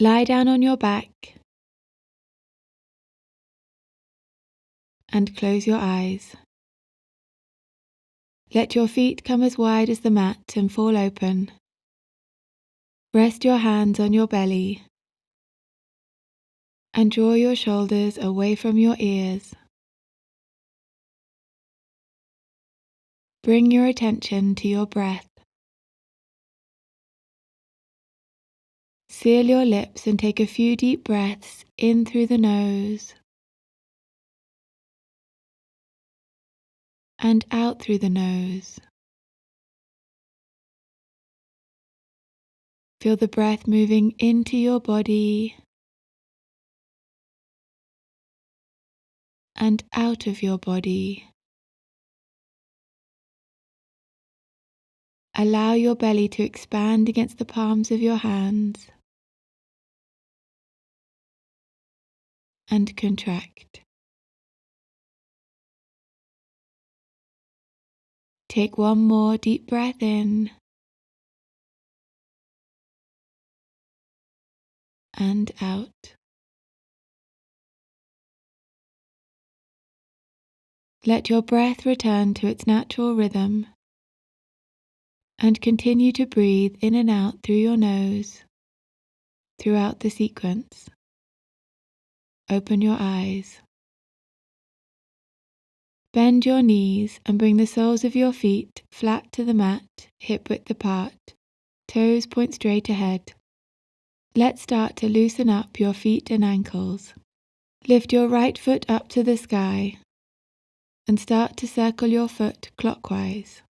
Lie down on your back and close your eyes. Let your feet come as wide as the mat and fall open. Rest your hands on your belly and draw your shoulders away from your ears. Bring your attention to your breath. Seal your lips and take a few deep breaths in through the nose and out through the nose. Feel the breath moving into your body and out of your body. Allow your belly to expand against the palms of your hands and contract. Take one more deep breath in and out. Let your breath return to its natural rhythm and continue to breathe in and out through your nose throughout the sequence. Open your eyes. Bend your knees and bring the soles of your feet flat to the mat, hip width apart, toes point straight ahead. Let's start to loosen up your feet and ankles. Lift your right foot up to the sky and start to circle your foot clockwise.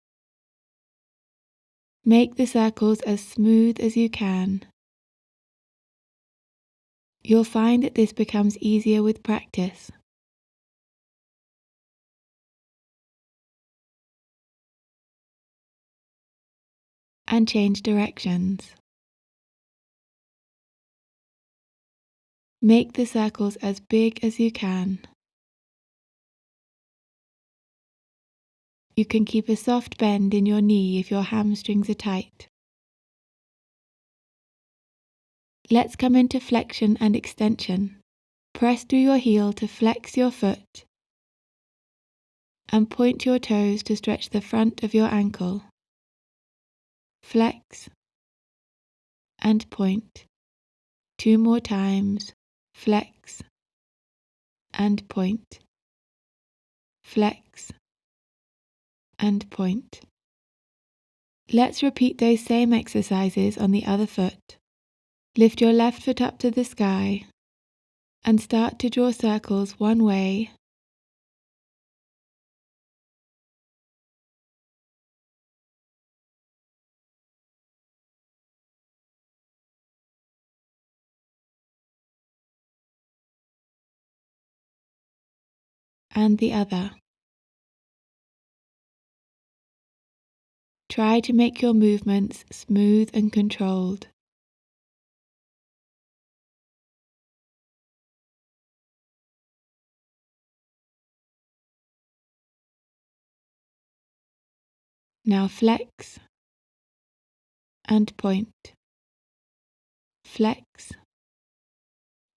Make the circles as smooth as you can. You'll find that this becomes easier with practice. And change directions. Make the circles as big as you can. You can keep a soft bend in your knee if your hamstrings are tight. Let's come into flexion and extension. Press through your heel to flex your foot and point your toes to stretch the front of your ankle. Flex and point. 2 more times. Flex and point. Flex and point. Let's repeat those same exercises on the other foot. Lift your left foot up to the sky and start to draw circles one way and the other. Try to make your movements smooth and controlled. Now flex and point. Flex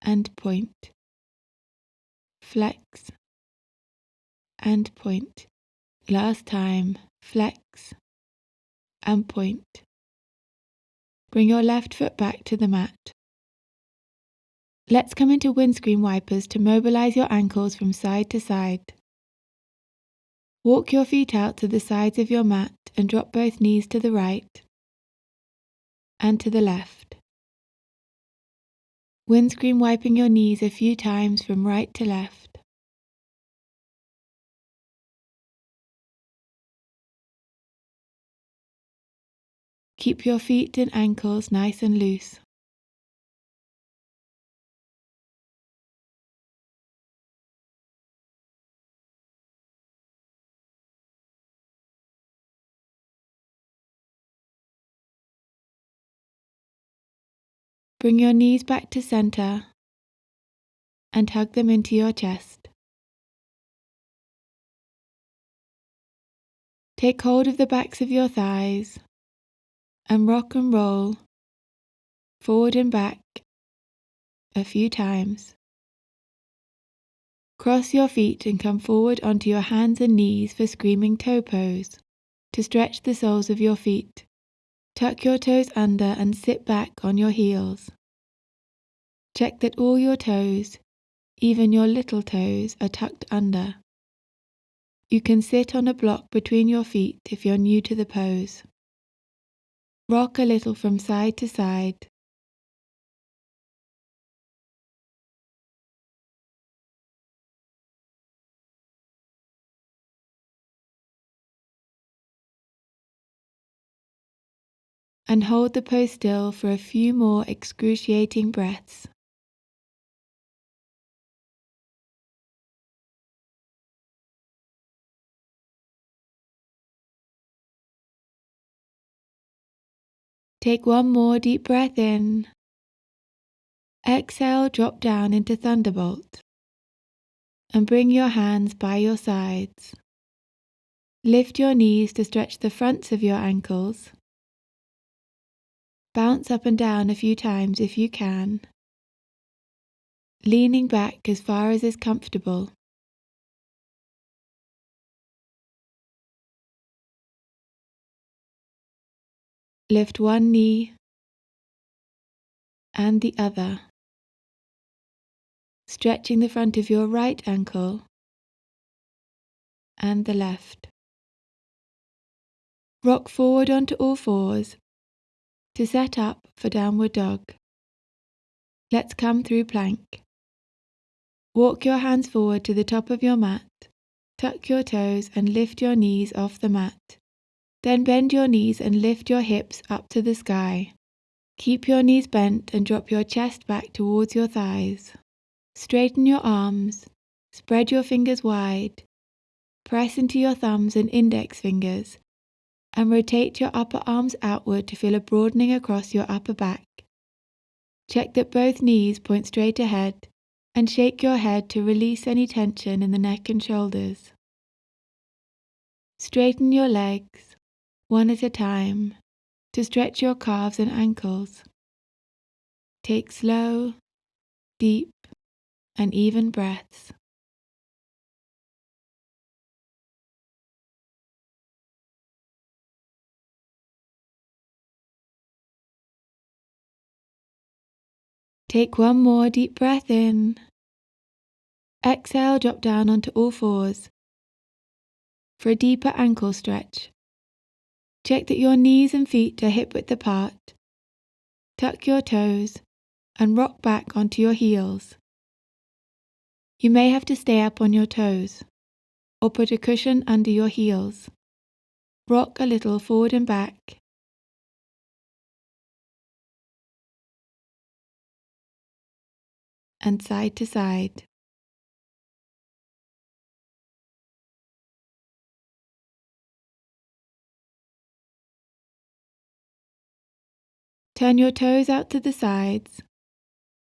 and point. Flex and point. Last time, flex and point. Bring your left foot back to the mat. Let's come into windscreen wipers to mobilize your ankles from side to side. Walk your feet out to the sides of your mat and drop both knees to the right and to the left. Windscreen wiping your knees a few times from right to left. Keep your feet and ankles nice and loose. Bring your knees back to center and hug them into your chest. Take hold of the backs of your thighs and rock and roll forward and back a few times. Cross your feet and come forward onto your hands and knees for screaming toe pose, to stretch the soles of your feet. Tuck your toes under and sit back on your heels. Check that all your toes, even your little toes, are tucked under. You can sit on a block between your feet if you're new to the pose. Rock a little from side to side. And hold the pose still for a few more excruciating breaths. Take one more deep breath in. Exhale, drop down into Thunderbolt. And bring your hands by your sides. Lift your knees to stretch the fronts of your ankles. Bounce up and down a few times if you can, leaning back as far as is comfortable. Lift one knee and the other, stretching the front of your right ankle and the left. Rock forward onto all fours to set up for downward dog. Let's come through plank. Walk your hands forward to the top of your mat, tuck your toes and lift your knees off the mat. Then bend your knees and lift your hips up to the sky. Keep your knees bent and drop your chest back towards your thighs. Straighten your arms, spread your fingers wide, press into your thumbs and index fingers, and rotate your upper arms outward to feel a broadening across your upper back. Check that both knees point straight ahead and shake your head to release any tension in the neck and shoulders. Straighten your legs, one at a time, to stretch your calves and ankles. Take slow, deep, and even breaths. Take one more deep breath in. Exhale, drop down onto all fours. For a deeper ankle stretch, check that your knees and feet are hip-width apart. Tuck your toes and rock back onto your heels. You may have to stay up on your toes or put a cushion under your heels. Rock a little forward and back. And side to side. Turn your toes out to the sides.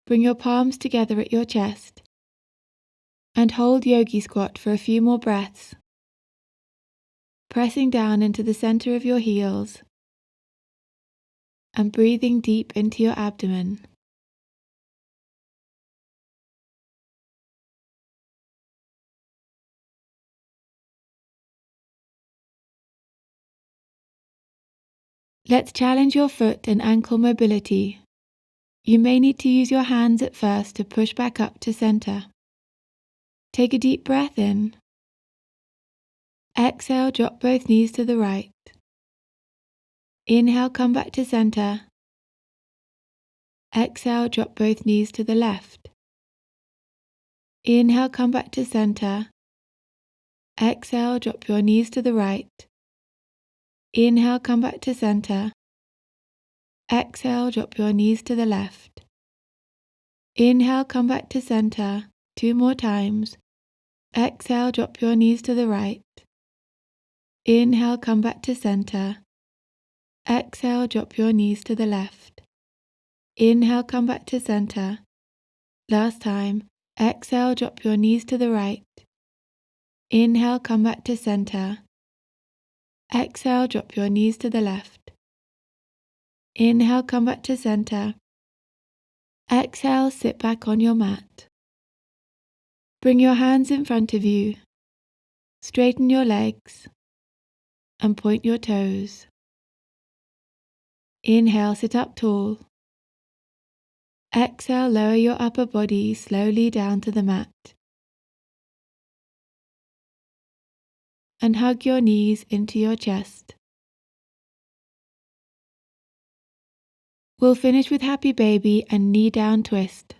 Bring your palms together at your chest. And hold yogi squat for a few more breaths. Pressing down into the center of your heels. And breathing deep into your abdomen. Let's challenge your foot and ankle mobility. You may need to use your hands at first to push back up to center. Take a deep breath in. Exhale, drop both knees to the right. Inhale, come back to center. Exhale, drop both knees to the left. Inhale, come back to center. Exhale, drop your knees to the right. Inhale, come back to center. Exhale, drop your knees to the left. Inhale, come back to center. 2 more times. Exhale, drop your knees to the right. Inhale, come back to center. Exhale, drop your knees to the left. Inhale, come back to center. Last time. Exhale, drop your knees to the right. Inhale, come back to center. Exhale, drop your knees to the left. Inhale, come back to center. Exhale, sit back on your mat. Bring your hands in front of you, straighten your legs, and point your toes. Inhale, sit up tall. Exhale, lower your upper body slowly down to the mat. And hug your knees into your chest. We'll finish with happy baby and knee down twist.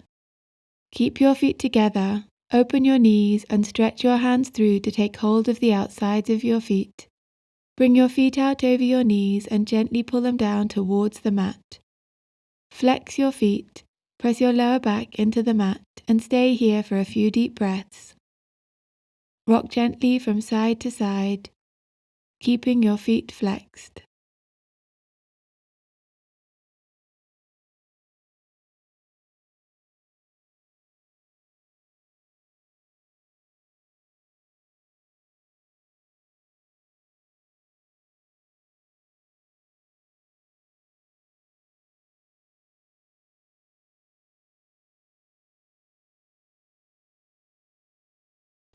Keep your feet together, open your knees and stretch your hands through to take hold of the outsides of your feet. Bring your feet out over your knees and gently pull them down towards the mat. Flex your feet, press your lower back into the mat and stay here for a few deep breaths. Rock gently from side to side, keeping your feet flexed.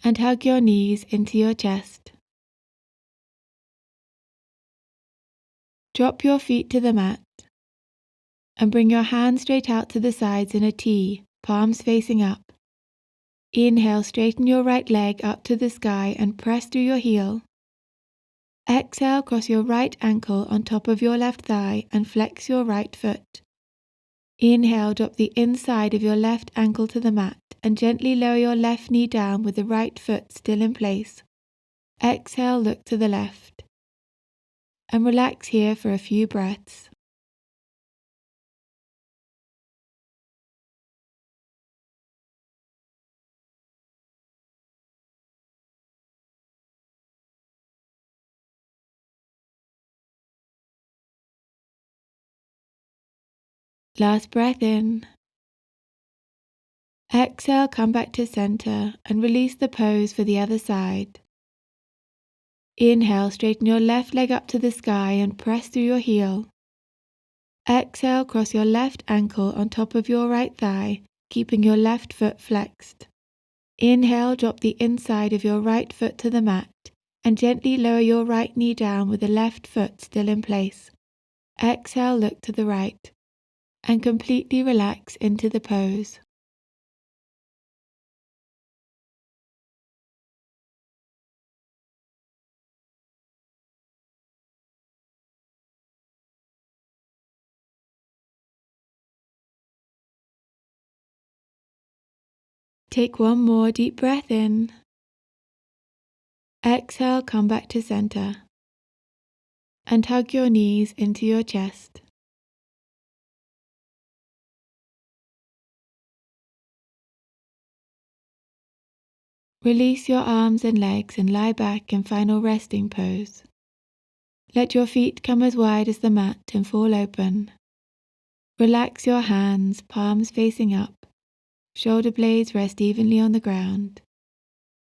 And hug your knees into your chest. Drop your feet to the mat and bring your hands straight out to the sides in a T, palms facing up. Inhale, straighten your right leg up to the sky and press through your heel. Exhale, cross your right ankle on top of your left thigh and flex your right foot. Inhale, drop the inside of your left ankle to the mat and gently lower your left knee down with the right foot still in place. Exhale, look to the left. And relax here for a few breaths. Last breath in. Exhale, come back to center and release the pose for the other side. Inhale, straighten your left leg up to the sky and press through your heel. Exhale, cross your left ankle on top of your right thigh, keeping your left foot flexed. Inhale, drop the inside of your right foot to the mat and gently lower your right knee down with the left foot still in place. Exhale, look to the right and completely relax into the pose. Take one more deep breath in. Exhale, come back to center and hug your knees into your chest. Release your arms and legs and lie back in final resting pose. Let your feet come as wide as the mat and fall open. Relax your hands, palms facing up. Shoulder blades rest evenly on the ground.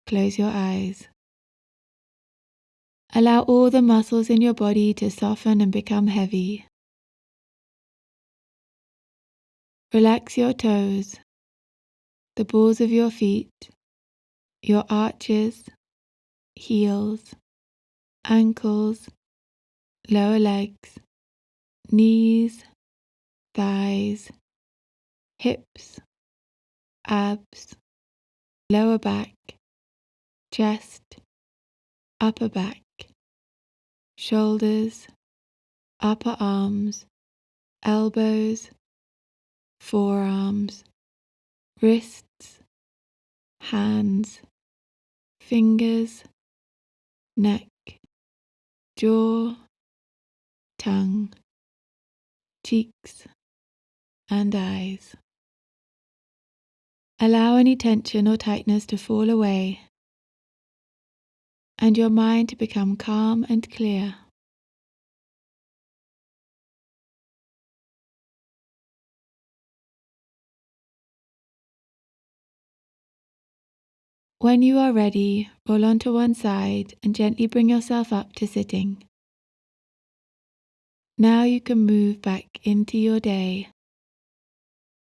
Close your eyes. Allow all the muscles in your body to soften and become heavy. Relax your toes, the balls of your feet, your arches, heels, ankles, lower legs, knees, thighs, hips, abs, lower back, chest, upper back, shoulders, upper arms, elbows, forearms, wrists, hands, fingers, neck, jaw, tongue, cheeks, and eyes. Allow any tension or tightness to fall away and your mind to become calm and clear. When you are ready, roll onto one side and gently bring yourself up to sitting. Now you can move back into your day.